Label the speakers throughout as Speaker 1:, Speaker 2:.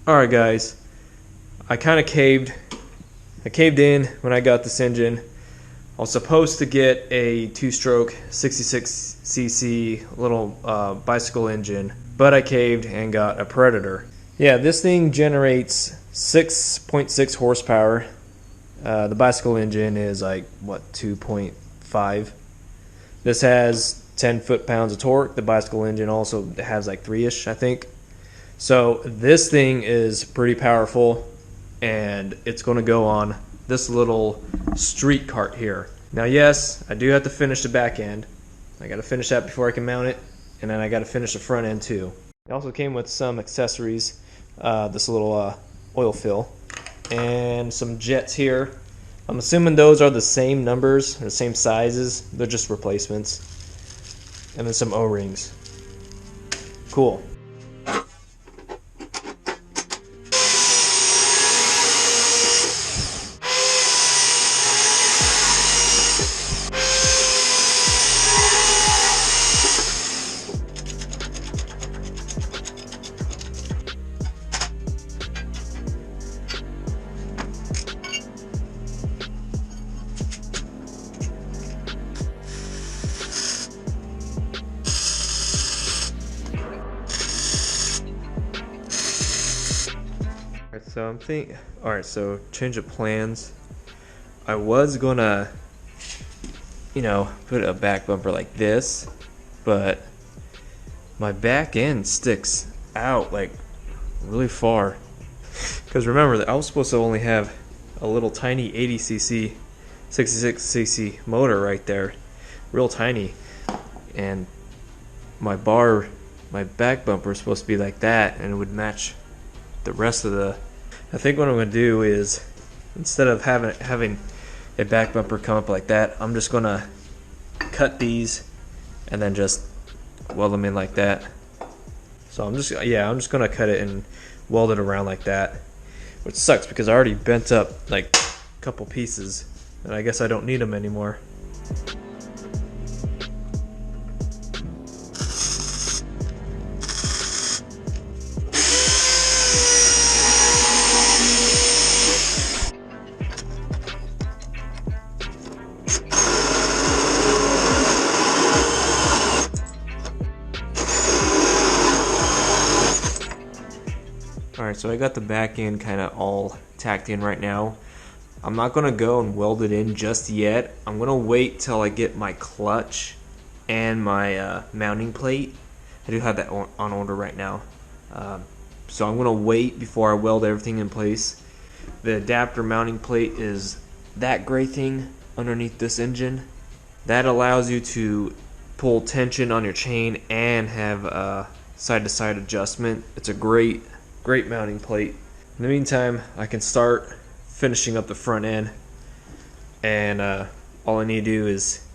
Speaker 1: Alright guys, I kind of caved in when I got this engine. I was supposed to get a 2-stroke 66cc little bicycle engine, but I caved and got a Predator. Yeah, this thing generates 6.6 horsepower. The bicycle engine is like, what, 2.5? This has 10 foot-pounds of torque. The bicycle engine also has like 3-ish, I think. So this thing is pretty powerful, and it's going to go on this little street cart here. Now yes, I do have to finish the back end. I got to finish that before I can mount it, and then I got to finish the front end too. It also came with some accessories, this little oil fill, and some jets here. I'm assuming those are the same numbers, or the same sizes. They're just replacements. And then some O-rings. Cool. Alright, so change of plans. I was gonna, put a back bumper like this, but my back end sticks out like really far. Because remember that I was supposed to only have a little tiny 80cc, 66cc motor right there, real tiny, and my back bumper is supposed to be like that, and it would match the rest of the. I think what I'm going to do is, instead of having a back bumper come up like that, I'm just going to cut these and then just weld them in like that. So I'm just going to cut it and weld it around like that, which sucks because I already bent up like a couple pieces, and I guess I don't need them anymore. Alright, so I got the back end kind of all tacked in right now. I'm not going to go and weld it in just yet. I'm going to wait till I get my clutch and my mounting plate. I do have that on order right now. So I'm going to wait before I weld everything in place. The adapter mounting plate is that gray thing underneath this engine. That allows you to pull tension on your chain and have a side-to-side adjustment. It's a great mounting plate. In the meantime, I can start finishing up the front end, and all I need to do is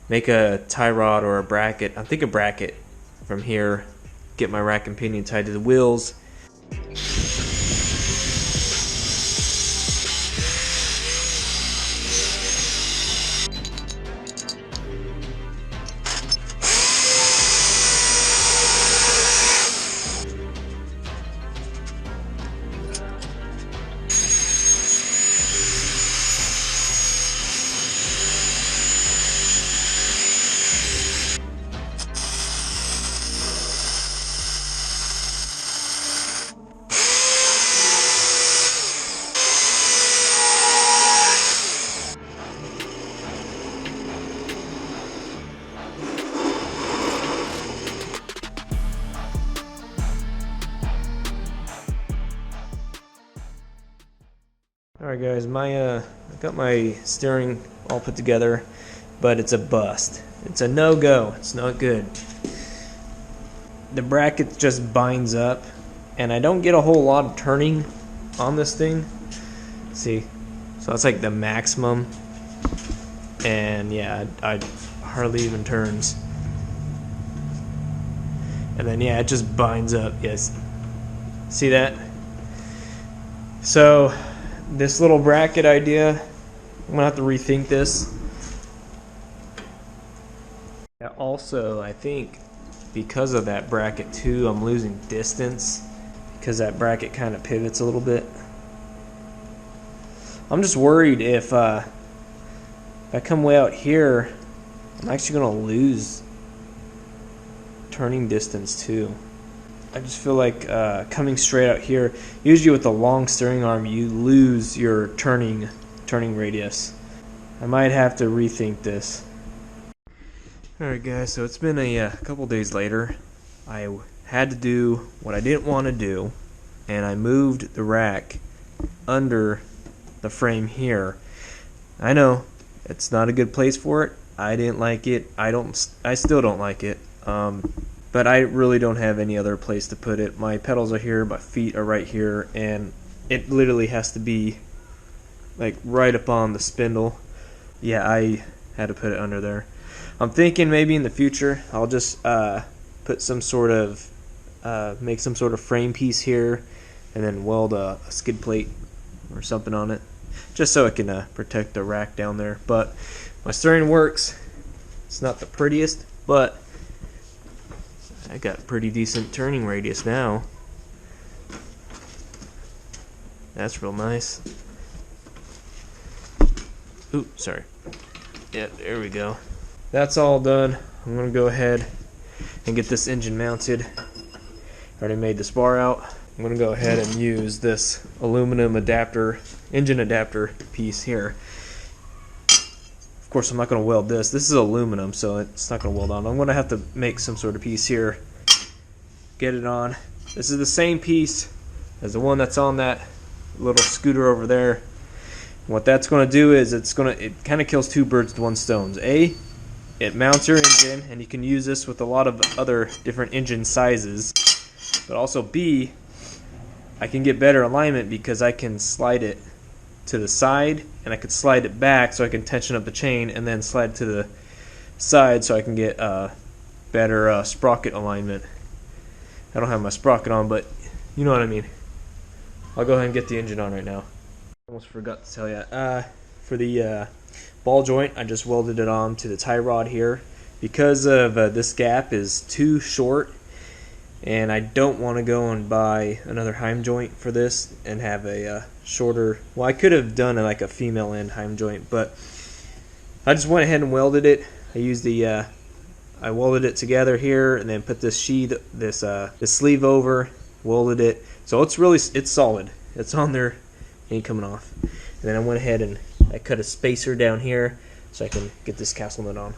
Speaker 1: make a tie rod or a bracket. I think a bracket from here, get my rack and pinion tied to the wheels. Alright guys, I got my steering all put together, but it's a bust. It's a no-go. It's not good. The bracket just binds up, and I don't get a whole lot of turning on this thing. See? So that's like the maximum. And yeah, I hardly even turns. And then yeah, it just binds up. Yes. See that? So this little bracket idea, I'm gonna have to rethink this. Also, I think because of that bracket too, I'm losing distance because that bracket kind of pivots a little bit. I'm just worried if I come way out here, I'm actually going to lose turning distance too. I just feel like coming straight out here, usually with a long steering arm, you lose your turning radius. I might have to rethink this. Alright guys, so it's been a couple days later. I had to do what I didn't want to do, and I moved the rack under the frame here. I know it's not a good place for it. I didn't like it. I still don't like it. But I really don't have any other place to put it. My pedals are here, my feet are right here, and it literally has to be like right up on the spindle. Yeah, I had to put it under there. I'm thinking maybe in the future I'll just put some sort of make some sort of frame piece here, and then weld a skid plate or something on it, just so it can protect the rack down there. But my steering works. It's not the prettiest, but I got pretty decent turning radius now. That's real nice. Ooh, sorry. Yeah, there we go. That's all done. I'm gonna go ahead and get this engine mounted. Already made this bar out. I'm gonna go ahead and use this aluminum adapter, engine adapter piece here. Of course, I'm not going to weld this. This is aluminum, so it's not going to weld on. I'm going to have to make some sort of piece here, get it on. This is the same piece as the one that's on that little scooter over there. And what that's going to do is it kind of kills two birds with one stone. A, it mounts your engine, and you can use this with a lot of other different engine sizes. But also B, I can get better alignment because I can slide it to the side, and I could slide it back so I can tension up the chain, and then slide to the side so I can get better sprocket alignment. I don't have my sprocket on, but you know what I mean. I'll go ahead and get the engine on right now. Almost forgot to tell you. For the ball joint, I just welded it on to the tie rod here. Because of this gap is too short, and I don't want to go and buy another Heim joint for this and have a shorter. Well, I could have done like a female end Heim joint, but I just went ahead and welded it. I used the I welded it together here, and then put this sheath, this sleeve over, welded it. So it's solid. It's on there, ain't coming off. And then I went ahead and I cut a spacer down here so I can get this castle nut on.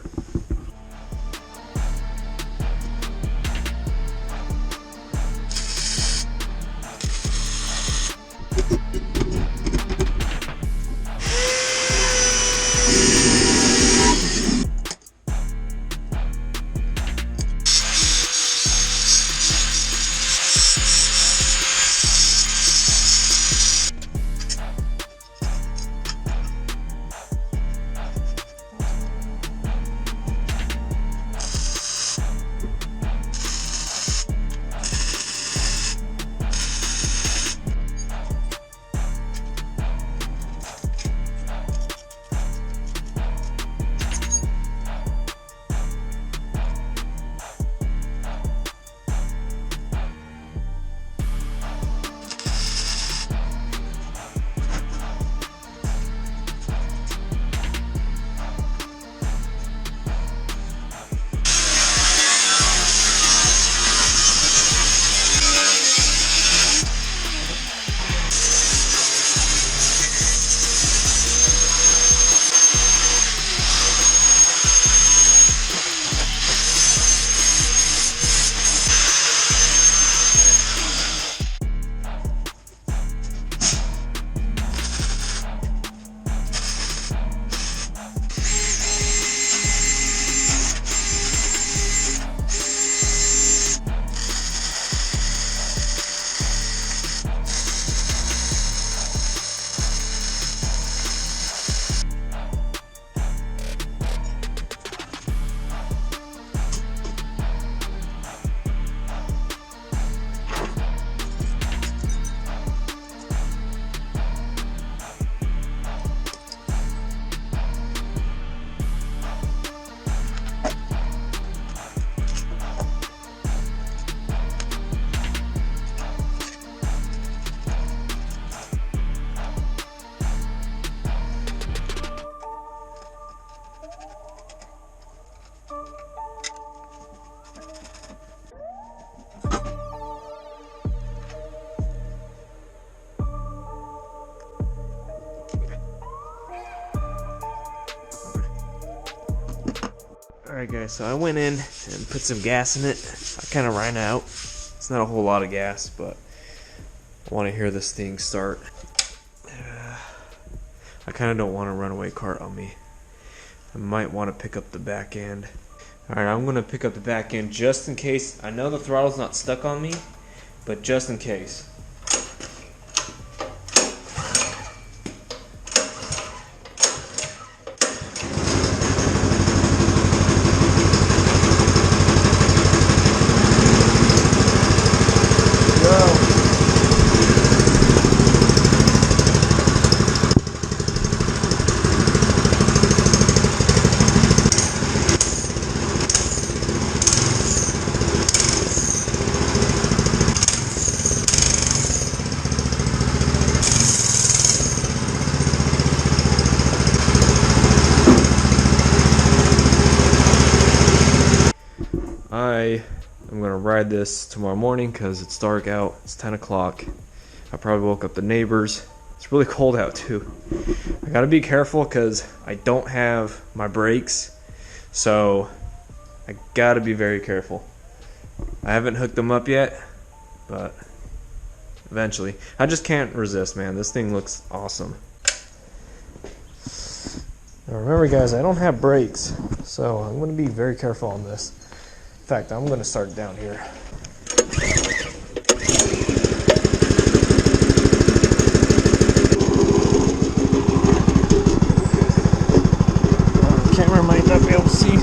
Speaker 1: Alright guys, so I went in and put some gas in it. I kind of ran out. It's not a whole lot of gas, but I want to hear this thing start. I kind of don't want a runaway cart on me. I might want to pick up the back end. Alright, I'm going to pick up the back end just in case. I know the throttle's not stuck on me, but just in case. I'm gonna ride this tomorrow morning because it's dark out. It's 10 o'clock. I probably woke up the neighbors. It's really cold out too. I gotta be careful because I don't have my brakes, so I gotta be very careful. I haven't hooked them up yet, but eventually. I just can't resist, man. This thing looks awesome. Now remember guys, I don't have brakes, so I'm gonna be very careful on this. In fact, I'm going to start down here. Camera might not be able to see.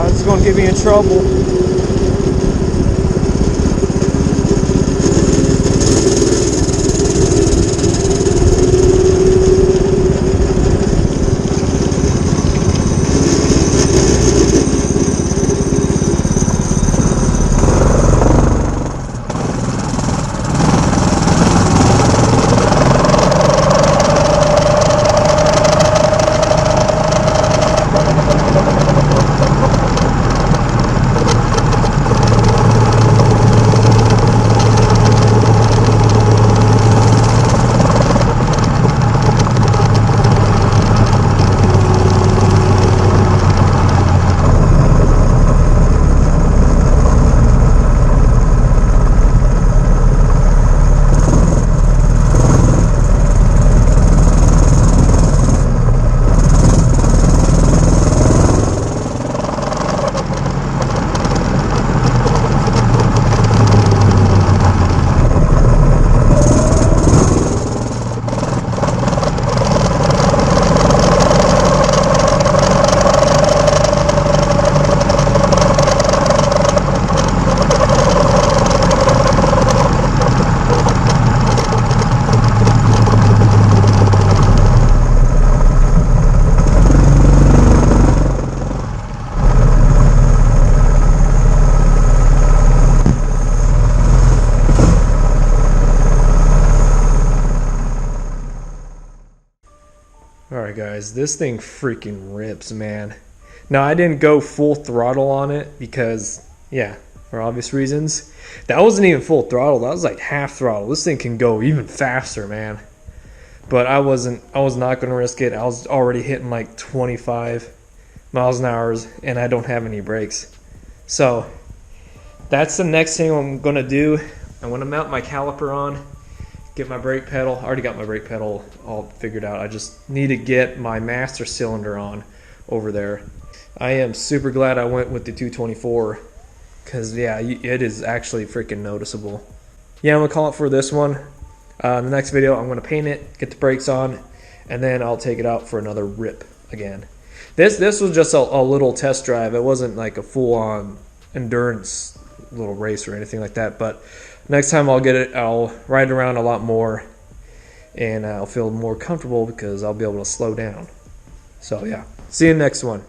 Speaker 1: It's going to get me in trouble. Alright guys, this thing freaking rips, man. Now, I didn't go full throttle on it because, yeah, for obvious reasons. That wasn't even full throttle. That was like half throttle. This thing can go even faster, man. But I was not going to risk it. I was already hitting like 25 miles an hour, and I don't have any brakes. So that's the next thing I'm going to do. I'm going to mount my caliper on, get my brake pedal. I already got my brake pedal all figured out. I just need to get my master cylinder on over there. I am super glad I went with the 224 because, yeah, it is actually freaking noticeable. Yeah, I'm going to call it for this one. In the next video, I'm going to paint it, get the brakes on, and then I'll take it out for another rip again. This was just a little test drive. It wasn't like a full-on endurance little race or anything like that. But next time I'll get it, I'll ride around a lot more, and I'll feel more comfortable because I'll be able to slow down. So yeah, see you in the next one.